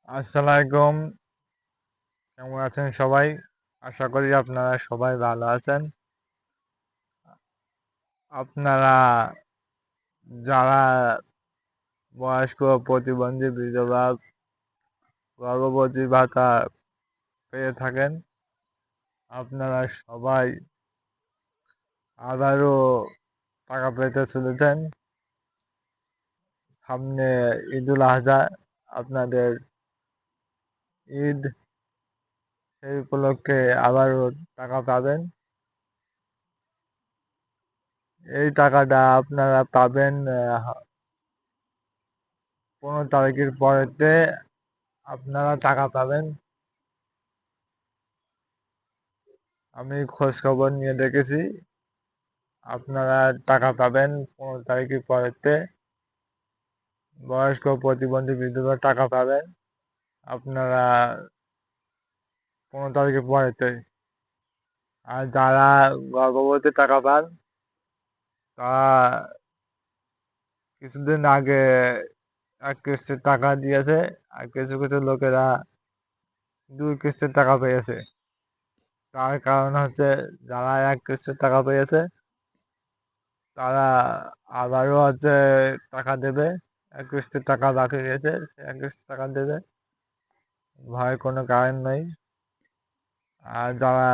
আসসালামু আলাইকুম। কেমন আছেন সবাই? আশা করি আপনারা সবাই ভালো আছেন। আপনারা যারা বয়স্ক, প্রতিবন্ধী, বিধবা, গর্ভবতী ভাতা পেয়ে থাকেন, আপনারা সবাই আবারও টাকা পেতে চলেছেন। সামনে ঈদুল আজহা, আপনাদের ঈদ, সেই উপলক্ষে আবারও টাকা পাবেন। এই টাকাটা আপনারা পাবেন 15 তারিখের পরেতে আপনারা টাকা পাবেন। আমি খোঁজ খবর নিয়ে দেখেছি, আপনারা টাকা পাবেন 15 তারিখের পরেতে। বয়স্ক, প্রতিবন্ধী, বিধবা টাকা পাবেন আপনারা 15 তারিখের পরেতে। আর যারা গর্ভবতী টাকা পান, তারা কিছুদিন আগে এক কিস্তির টাকা দিয়েছে, আর কিছু কিছু লোকেরা 2 কিস্তির টাকা পেয়েছে। তার কারণ হচ্ছে, যারা এক কিস্তির টাকা পেয়েছে তারা আবারও টাকা দেবে। এক কিস্তির টাকা বাকি রয়েছে, সে এক কিস্তির টাকা দেবে, ভয়ের কোনো কারণ নেই। আর যারা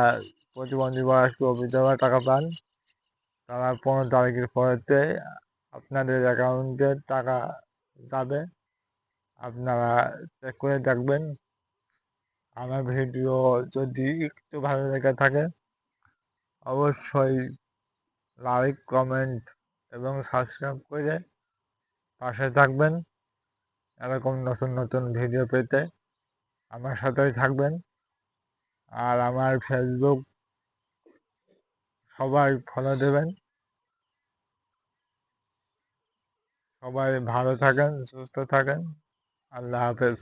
প্রতিবন্ধী, বয়স্ক, বিধবা টাকা পান, তারা 15 তারিখের পরেতে আপনাদের অ্যাকাউন্টে টাকা যাবে। আপনারা চেক করে দেখবেন। আমার ভিডিও যদি একটু ভালো লেগে থাকে, অবশ্যই লাইক, কমেন্ট এবং সাবস্ক্রাইব করে পাশে থাকবেন। এরকম নতুন নতুন ভিডিও পেতে আমার সাথেই থাকবেন। আর আমার ফেসবুক সবাই ফলো দেবেন। সবাই ভালো থাকেন, সুস্থ থাকেন। আল্লাহ হাফেজ।